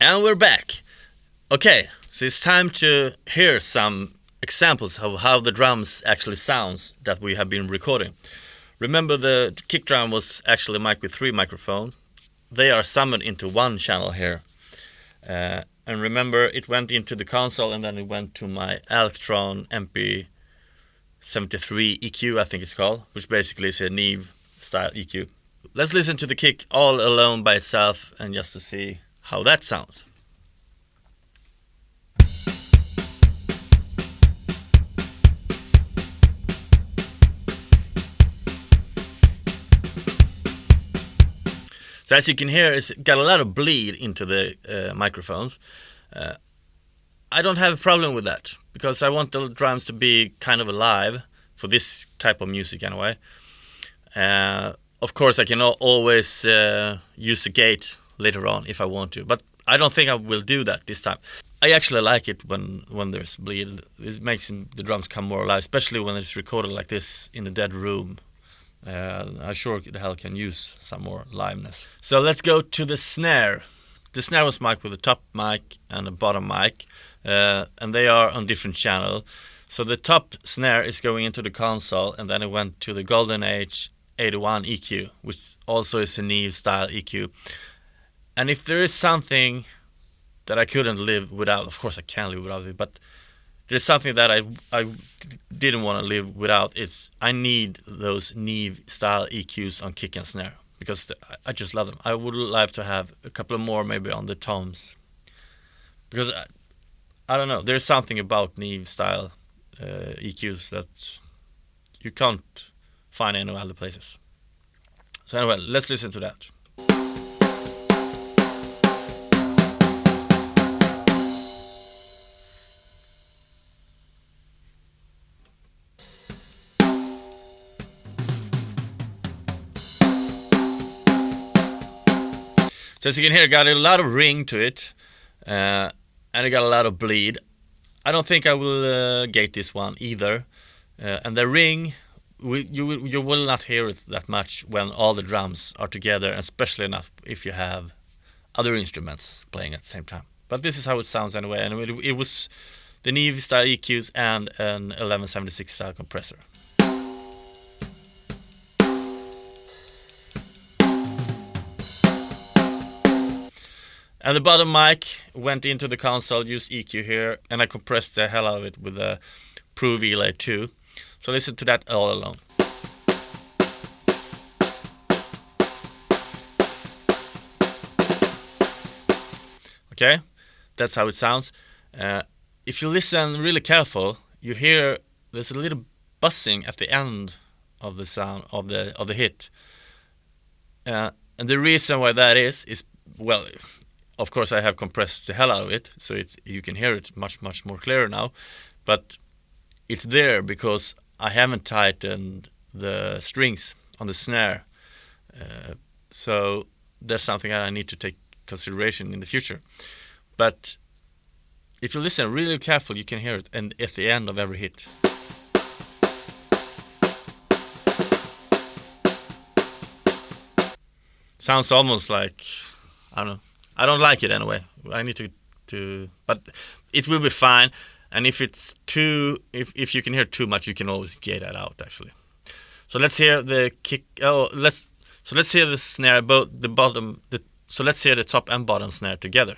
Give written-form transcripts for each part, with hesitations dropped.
And we're back. Okay, so it's time to hear some examples of how the drums actually sounds that we have been recording. Remember, the kick drum was actually mic'd with 3 microphones. They are summoned into one channel here. And remember, it went into the console and then it went to my Alctron MP73 EQ, I think it's called, which basically is a Neve style EQ. Let's listen to the kick all alone by itself and just to see how that sounds. So as you can hear, it's got a lot of bleed into the microphones. I don't have a problem with that because I want the drums to be kind of alive for this type of music anyway. Of course, I can always use the gate later on if I want to, but I don't think I will do that this time. I actually like it when there's bleed. It makes the drums come more alive, especially when it's recorded like this in a dead room. I sure the hell can use some more liveness. So let's go to the snare. The snare was mic'd with a top mic and a bottom mic, and they are on different channels. So the top snare is going into the console, and then it went to the Golden Age 81 EQ, which also is a Neve style EQ. And if there is something that I couldn't live without, of course I can live without it, but there's something that I didn't want to live without. I need those Neve style EQs on kick and snare because I just love them. I would like to have a couple more maybe on the toms because I don't know. There's something about Neve style EQs that you can't find any other places. So anyway, let's listen to that. So as you can hear, it got a lot of ring to it, and it got a lot of bleed. I don't think I will gate this one either. And the ring, you will not hear it that much when all the drums are together, especially enough if you have other instruments playing at the same time. But this is how it sounds anyway, and it was the Neve style EQs and an 1176 style compressor. And the bottom mic went into the console, used EQ here, and I compressed the hell out of it with a Pro VLA 2. So listen to that all alone. Okay, that's how it sounds. If you listen really careful, you hear there's a little buzzing at the end of the sound of the hit. And the reason why that is well, of course I have compressed the hell out of it, so you can hear it much more clearer now. But it's there because I haven't tightened the strings on the snare. So that's something I need to take consideration in the future. But if you listen really careful, you can hear it and at the end of every hit. Sounds almost like, I don't know. I don't like it anyway. I need to but it will be fine. And if it's if you can hear too much, you can always gate that out actually. So let's hear the kick. Let's hear the snare, both the bottom. So let's hear the top and bottom snare together.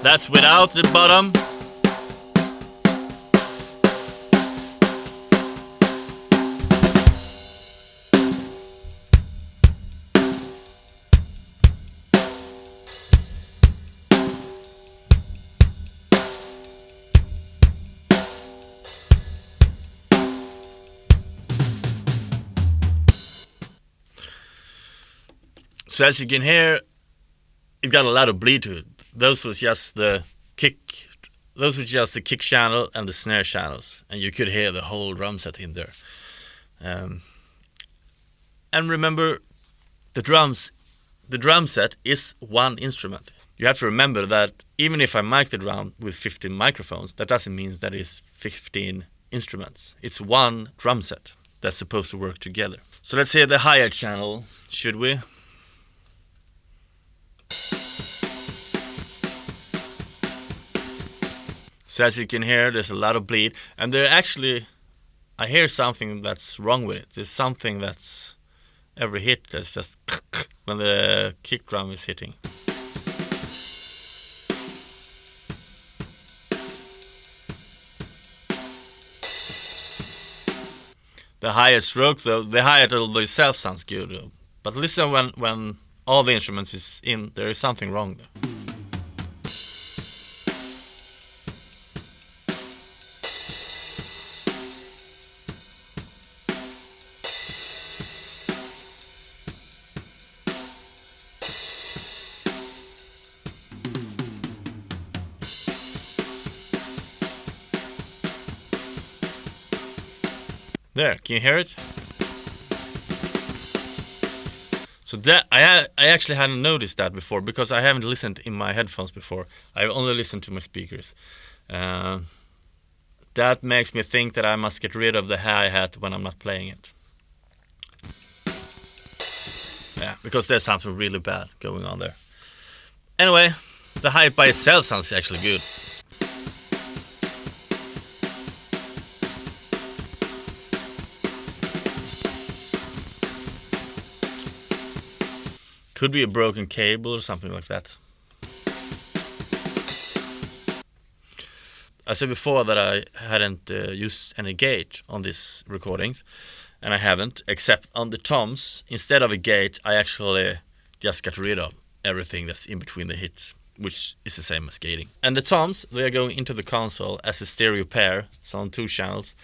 That's without the bottom. So as you can hear, it got a lot of bleed to it. Those was just the kick channel and the snare channels, and you could hear the whole drum set in there. And remember, the drum set is one instrument. you have to remember that even if I mic the drum with 15 microphones, that doesn't mean that it's 15 instruments. It's one drum set that's supposed to work together. So let's hear the hi-hat channel, should we? So as you can hear, there's a lot of bleed, and there actually, I hear something that's wrong with it. There's something that's every hit that's just when the kick drum is hitting. The hi-hat stroke though, the hi-hat by itself sounds good though. But listen when all the instruments is in, there is something wrong there. There, can you hear it? So that I actually hadn't noticed that before because I haven't listened in my headphones before. I've only listened to my speakers. That makes me think that I must get rid of the hi-hat when I'm not playing it. Yeah, because there's something really bad going on there. Anyway, the hi-hat by itself sounds actually good. Could be a broken cable or something like that. I said before that I hadn't used any gate on these recordings, and I haven't, except on the toms. Instead of a gate, I actually just got rid of everything that's in between the hits, which is the same as gating. And the toms, they are going into the console as a stereo pair, so on 2 channels.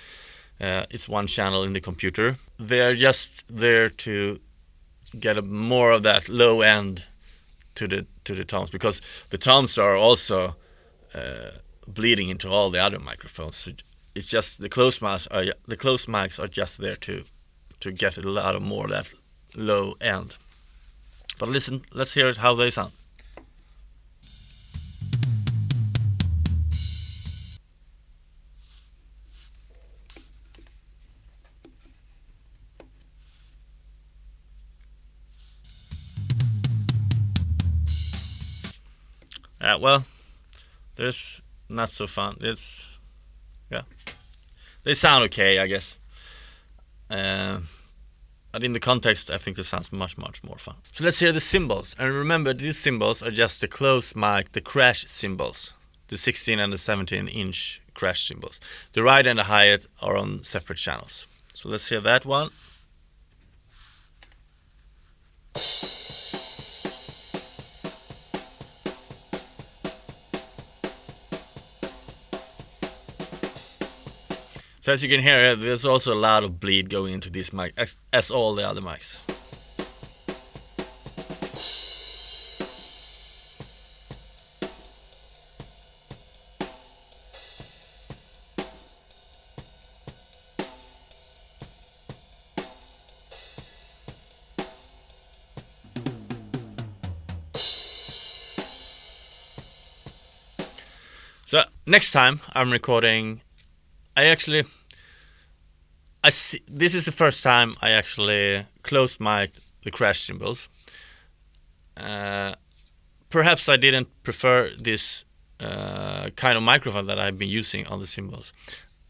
It's 1 channel in the computer. They are just there to get more of that low end to the toms, because the toms are also bleeding into all the other microphones. So it's just the close mics are just there to get a lot of more of that low end. But listen, let's hear it how they sound. Well, there's not so fun. It's, yeah, they sound okay, I guess. But in the context, I think this sounds much more fun. So let's hear the cymbals. And remember, these cymbals are just the close mic, the crash cymbals, the 16 and the 17-inch crash cymbals. The ride and the hi-hat are on separate channels. So let's hear that one. So as you can hear, there's also a lot of bleed going into this mic, as all the other mics. So next time I'm recording, this is the first time I actually closed the crash cymbals. Perhaps I didn't prefer this kind of microphone that I've been using on the cymbals.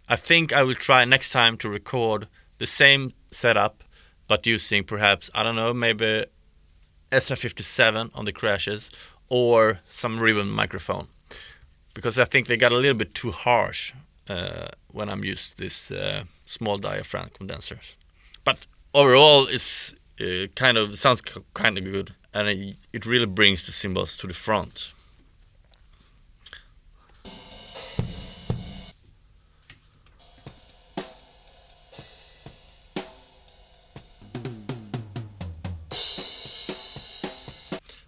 I think I will try next time to record the same setup, but using perhaps, I don't know, maybe SM57 on the crashes or some ribbon microphone, because I think they got a little bit too harsh when I'm used this small diaphragm condensers. But overall, it's sounds kind of good, and it really brings the cymbals to the front.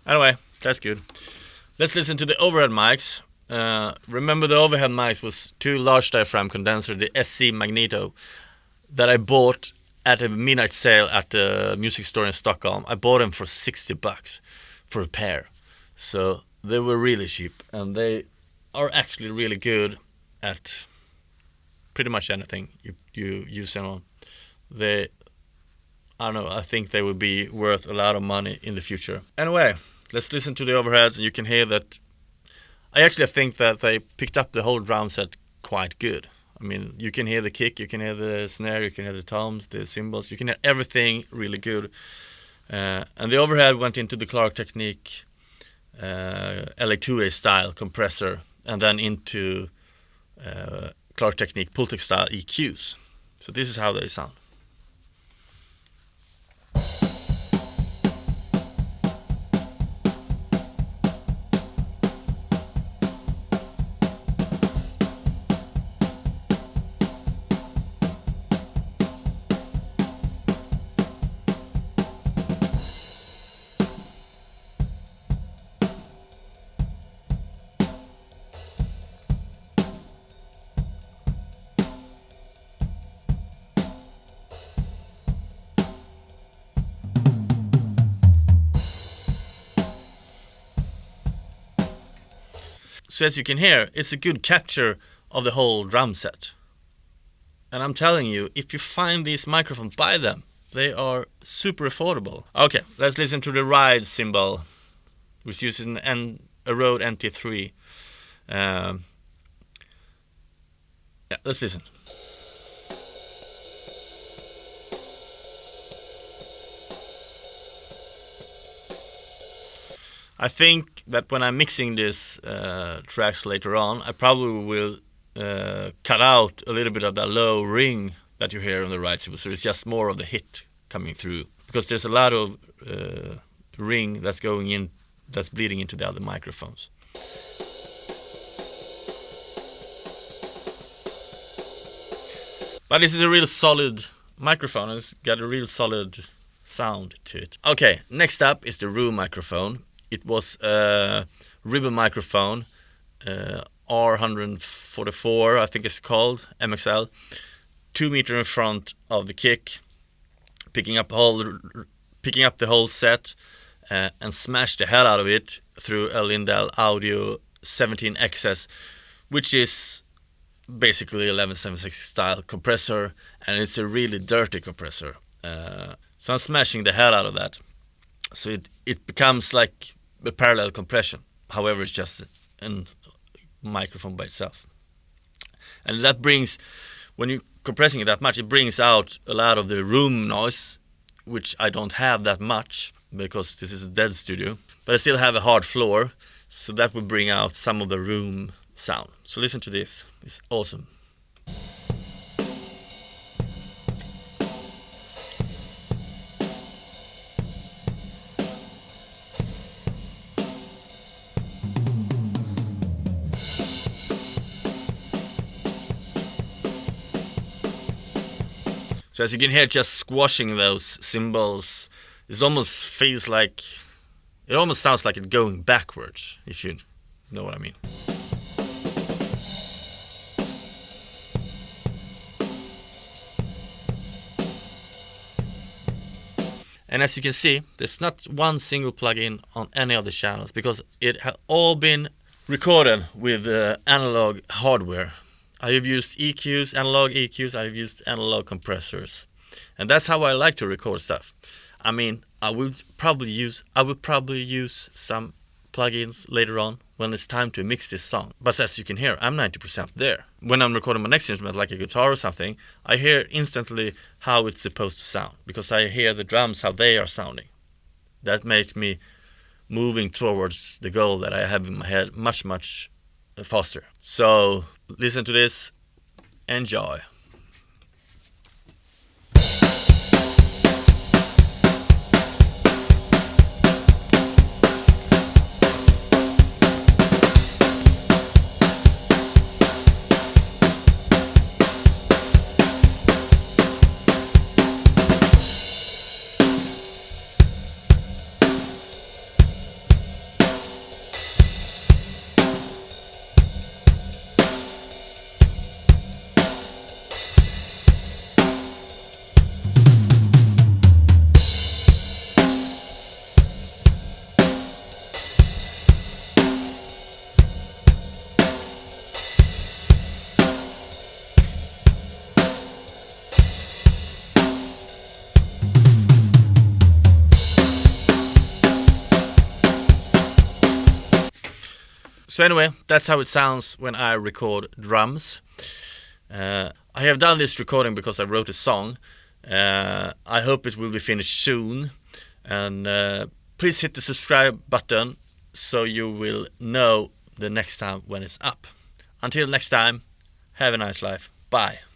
Anyway, that's good. Let's listen to the overhead mics. Remember, the overhead mics was 2 large diaphragm condenser, the SC Magneto, that I bought at a midnight sale at the music store in Stockholm. I bought them for $60 for a pair. So they were really cheap, and they are actually really good at pretty much anything you use them on. I don't know, I think they will be worth a lot of money in the future. Anyway, let's listen to the overheads, and you can hear that I actually think that they picked up the whole drum set quite good. I mean, you can hear the kick, you can hear the snare, you can hear the toms, the cymbals, you can hear everything really good. And the overhead went into the Klark Teknik LA2A style compressor, and then into Klark Teknik Pultec style EQs. So this is how they sound. So as you can hear, it's a good capture of the whole drum set. And I'm telling you, if you find these microphones, buy them. They are super affordable. Okay, let's listen to the ride cymbal, which uses a Rode NT3. Yeah, let's listen. I think that when I'm mixing this tracks later on, I probably will cut out a little bit of that low ring that you hear on the right cymbal, so it's just more of the hit coming through, because there's a lot of ring that's going in, that's bleeding into the other microphones. But this is a real solid microphone. It's got a real solid sound to it. Okay, next up is the room microphone. It was a ribbon microphone, R144, I think it's called, MXL, 2 meter in front of the kick, picking up the whole set, and smashed the hell out of it through a Lindell Audio 17XS, which is basically 1176 style compressor, and it's a really dirty compressor. So I'm smashing the hell out of that. So it becomes like a parallel compression. However, it's just a microphone by itself. And that brings, when you're compressing it that much, it brings out a lot of the room noise, which I don't have that much because this is a dead studio. But I still have a hard floor, so that will bring out some of the room sound. So listen to this. It's awesome. So as you can hear, just squashing those cymbals, it almost feels like, it almost sounds like it going backwards, if you know what I mean. And as you can see, there's not one single plugin on any of the channels, because it has all been recorded with analog hardware. I have used EQs, analog EQs, I have used analog compressors. And that's how I like to record stuff. I mean, I would probably use some plugins later on when it's time to mix this song. But as you can hear, I'm 90% there. When I'm recording my next instrument, like a guitar or something, I hear instantly how it's supposed to sound, because I hear the drums, how they are sounding. That makes me moving towards the goal that I have in my head much, much faster. So listen to this, enjoy. So anyway, that's how it sounds when I record drums. I have done this recording because I wrote a song. I hope it will be finished soon. And please hit the subscribe button so you will know the next time when it's up. Until next time, have a nice life. Bye.